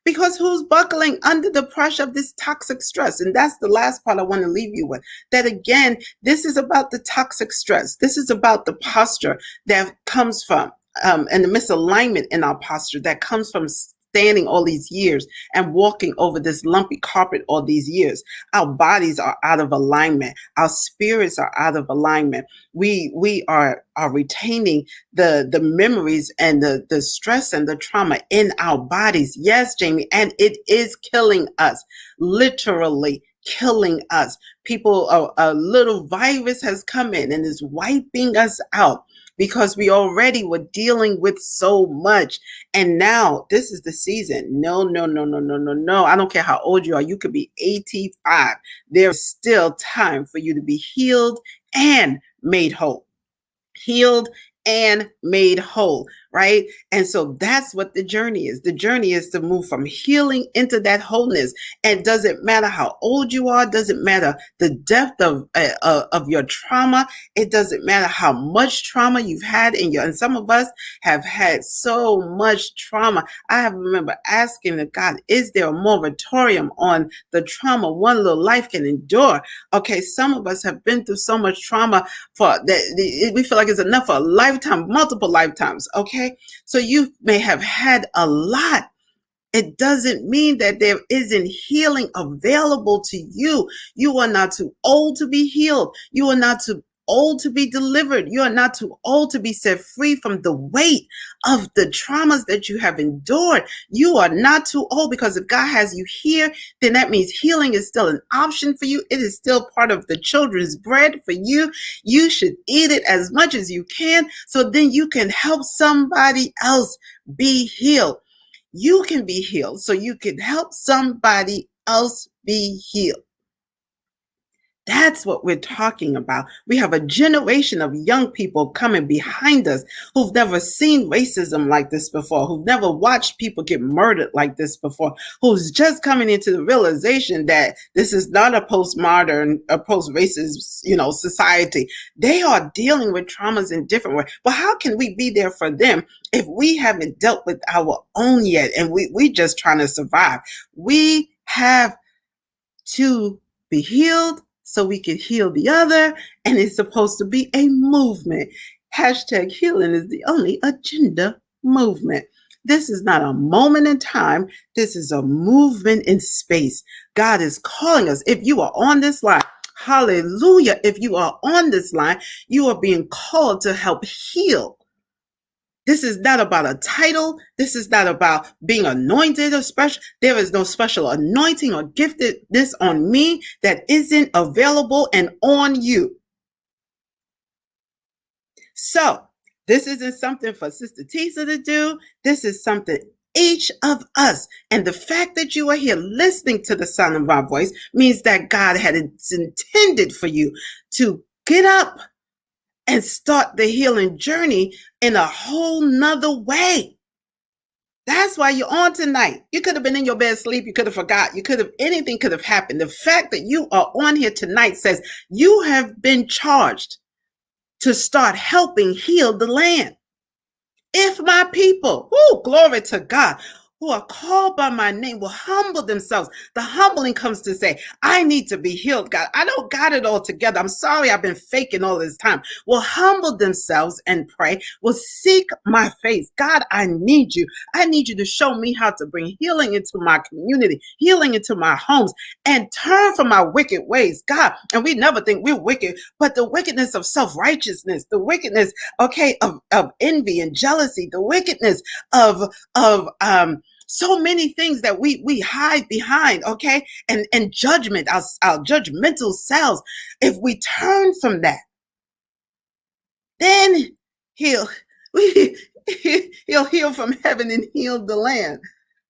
Because who's buckling under the pressure of this toxic stress? And that's the last part I want to leave you with. That again, this is about the toxic stress. This is about the posture that comes from, and the misalignment in our posture that comes from standing all these years and walking over this lumpy carpet all these years. Our bodies are out of alignment. Our spirits are out of alignment. We are retaining the memories and the stress and the trauma in our bodies. Yes, Jamie, and it is killing us, literally killing us. People, a little virus has come in and is wiping us out because we already were dealing with so much. And now this is the season. No, no, no, no, no, no, no. I don't care how old you are. You could be 85. There's still time for you to be healed and made whole. Healed and made whole. right? And so that's what the journey is. The journey is to move from healing into that wholeness. And doesn't matter how old you are, doesn't matter the depth of your trauma, it doesn't matter how much trauma you've had in your, and some of us have had so much trauma. I remember asking the God, is there a moratorium on the trauma one little life can endure? Okay, some of us have been through so much trauma for that we feel like it's enough for a lifetime, multiple lifetimes. Okay, so you may have had a lot. It doesn't mean that there isn't healing available to you. You are not too old to be healed. You are not too old to be delivered. You are not too old to be set free from the weight of the traumas that you have endured. You are not too old, because if God has you here, then that means healing is still an option for you. It is still part of the children's bread for you. You should eat it as much as you can, so then you can help somebody else be healed. You can be healed so you can help somebody else be healed. That's what we're talking about. We have a generation of young people coming behind us who've never seen racism like this before, who've never watched people get murdered like this before, who's just coming into the realization that this is not a postmodern, a post-racist, society. They are dealing with traumas in different ways. But how can we be there for them if we haven't dealt with our own yet, and we just trying to survive? We have to be healed so we can heal the other, and it's supposed to be a movement. Hashtag healing is the only agenda movement. This is not a moment in time. This is a movement in space. God is calling us. If you are on this line, hallelujah. If you are on this line, you are being called to help heal. This is not about a title. This is not about being anointed or special. There is no special anointing or giftedness on me that isn't available and on you. So this isn't something for Sister Tisa to do. This is something each of us. And the fact that you are here listening to the sound of our voice means that God had intended for you to get up and start the healing journey in a whole nother way. That's why you're on tonight. You could have been in your bed asleep. You could have forgot. Anything could have happened. The fact that you are on here tonight says you have been charged to start helping heal the land. If my people, glory to God, who are called by my name will humble themselves. The humbling comes to say, I need to be healed, God. I don't got it all together. I'm sorry I've been faking all this time. Will humble themselves and pray. Will seek my face. God, I need you. I need you to show me how to bring healing into my community, healing into my homes, and turn from my wicked ways, God. And we never think we're wicked, but the wickedness of self-righteousness, the wickedness, of envy and jealousy, the wickedness of so many things that we hide behind, okay? And judgment, our judgmental selves. If we turn from that, then he'll he'll heal from heaven and heal the land.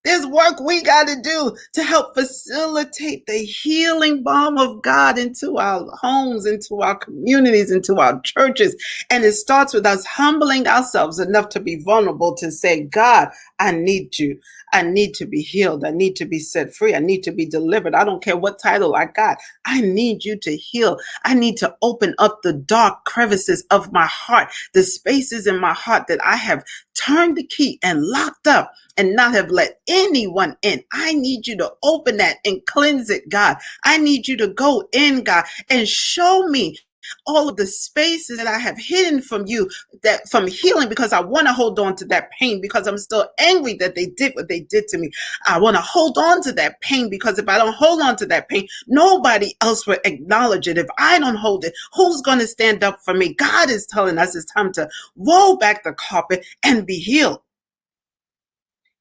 There's work we got to do to help facilitate the healing balm of God into our homes, into our communities, into our churches. And it starts with us humbling ourselves enough to be vulnerable to say, God, I need you. I need to be healed. I need to be set free. I need to be delivered. I don't care what title I got. I need you to heal. I need to open up the dark crevices of my heart, the spaces in my heart that I have turned the key and locked up and not have let anyone in. I need you to open that and cleanse it, God. I need you to go in, God, and show me all of the spaces that I have hidden from you, that from healing, because I want to hold on to that pain, because I'm still angry that they did what they did to me. I want to hold on to that pain, because if I don't hold on to that pain, nobody else will acknowledge it. If I don't hold it, who's going to stand up for me? God is telling us it's time to roll back the carpet and be healed.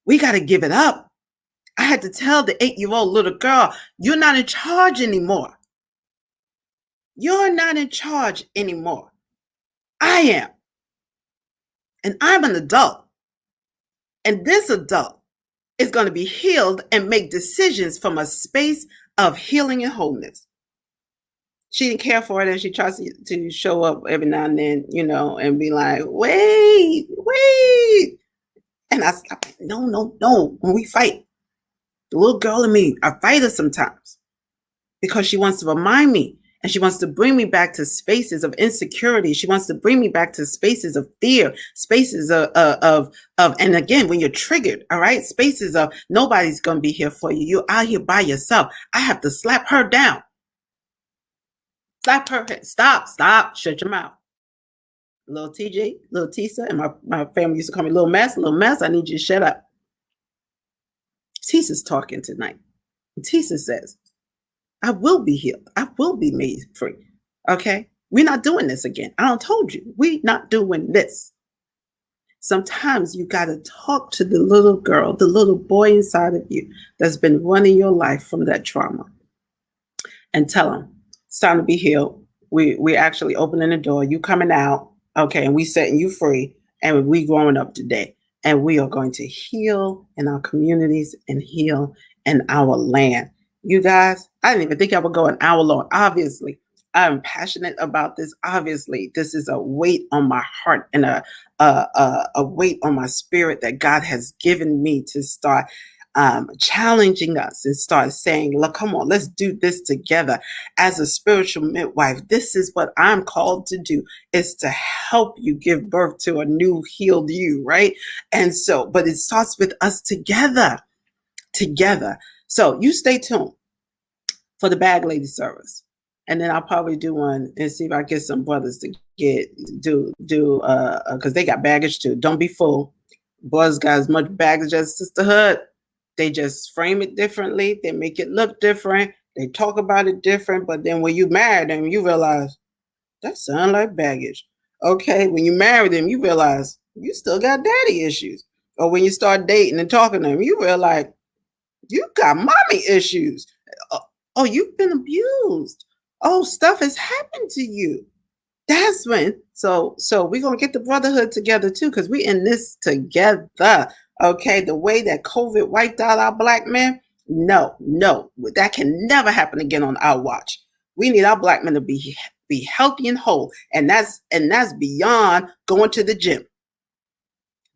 We got to give it up. I had to tell the 8-year-old little girl, you're not in charge anymore. You're not in charge anymore. I am. And I'm an adult. And this adult is going to be healed and make decisions from a space of healing and wholeness. She didn't care for it, and she tries to show up every now and then, and be like, "Wait, wait," and I'm like, "No, no, no." When we fight, the little girl in me, I fight her sometimes because she wants to remind me, and she wants to bring me back to spaces of insecurity. She wants to bring me back to spaces of fear, spaces of and again, when you're triggered, all right, spaces of nobody's going to be here for you. You're out here by yourself. I have to slap her down. Slap her head. Stop, shut your mouth. Little TJ, little Tisa, and my family used to call me Little Mess, I need you to shut up. Tisa's talking tonight. Tisa says, I will be healed. I will be made free. Okay? We're not doing this again. I don't told you. We're not doing this. Sometimes you got to talk to the little girl, the little boy inside of you that's been running your life from that trauma, and tell them it's time to be healed. We actually opening the door. You coming out, okay, and we setting you free, and we growing up today, and we are going to heal in our communities and heal in our land. You guys, I didn't even think I would go an hour long. Obviously, I'm passionate about this. Obviously, this is a weight on my heart and a weight on my spirit that God has given me to start challenging us and start saying, look, come on, let's do this together. As a spiritual midwife, this is what I'm called to do, is to help you give birth to a new healed you, right? And so, but it starts with us together. So you stay tuned for the bag lady service. And then I'll probably do one and see if I get some brothers to do because they got baggage too. Don't be fooled. Boys got as much baggage as sisterhood. They just frame it differently. They make it look different. They talk about it different. But then when you marry them, you realize that sounds like baggage. Okay, when you marry them, you realize you still got daddy issues. Or when you start dating and talking to them, you realize you got mommy issues. Oh, you've been abused. Oh, stuff has happened to you. That's when. So we're gonna get the brotherhood together too, because we in this together. Okay, the way that COVID wiped out our black men, no, that can never happen again on our watch. We need our black men to be healthy and whole, and that's beyond going to the gym.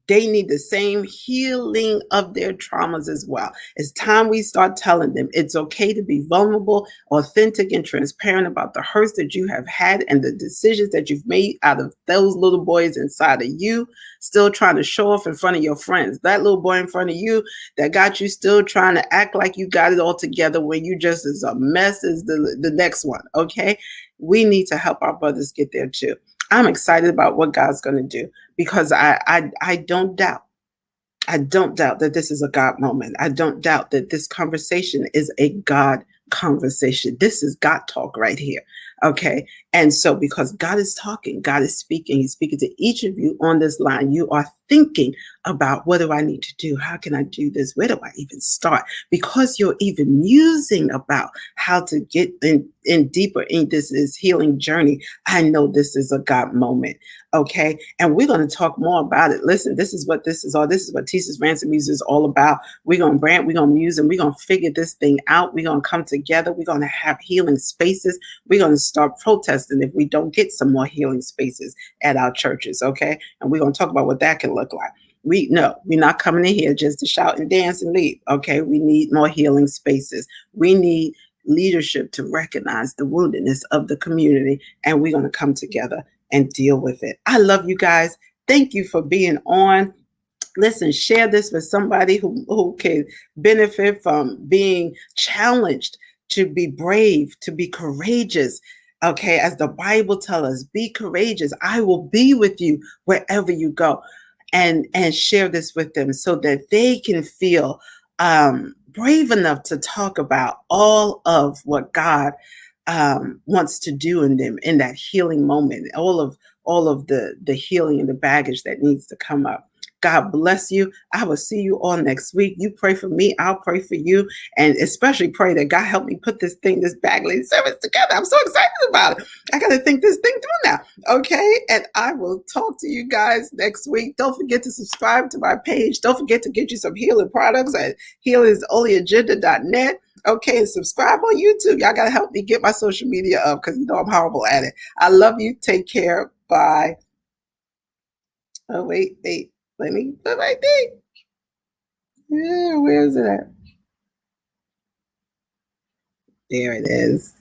They need the same healing of their traumas as well. It's time we start telling them it's okay to be vulnerable, authentic, and transparent about the hurts that you have had and the decisions that you've made out of those little boys inside of you, still trying to show off in front of your friends. That little boy in front of you that got you still trying to act like you got it all together when you just as a mess as the next one, okay? We need to help our brothers get there too. I'm excited about what God's going to do, because I don't doubt. I don't doubt that this is a God moment. I don't doubt that this conversation is a God conversation. This is God talk right here. Okay. And so because God is talking, God is speaking, He's speaking to each of you on this line. You are thinking about, what do I need to do? How can I do this? Where do I even start? Because you're even musing about how to get in deeper in this healing journey. I know this is a God moment. Okay. And we're going to talk more about it. Listen, this is what Tisa's Rants and Muse is all about. We're going to rant, we're going to muse, and we're going to figure this thing out. We're going to come together. We're going to have healing spaces. We're going to start protesting if we don't get some more healing spaces at our churches. Okay. And we're going to talk about what that can look like. We're not coming in here just to shout and dance and leave. Okay. We need more healing spaces. We need leadership to recognize the woundedness of the community, and we're going to come together and deal with it. I love you guys. Thank you for being on. Listen, share this with somebody who can benefit from being challenged to be brave, to be courageous. Okay, as the Bible tells us, be courageous. I will be with you wherever you go. And share this with them so that they can feel brave enough to talk about all of what God wants to do in them in that healing moment, all of the healing and the baggage that needs to come up. God bless you. I will see you all next week. You pray for me. I'll pray for you. And especially pray that God help me put this bag lady service together. I'm so excited about it. I got to think this thing through now. Okay. And I will talk to you guys next week. Don't forget to subscribe to my page. Don't forget to get you some healing products at healingsonlyagenda.net. Okay, and subscribe on YouTube. Y'all gotta help me get my social media up because you know I'm horrible at it. I love you. Take care. Bye. Oh wait. Let me put my thing. Yeah, where is it at? There it is.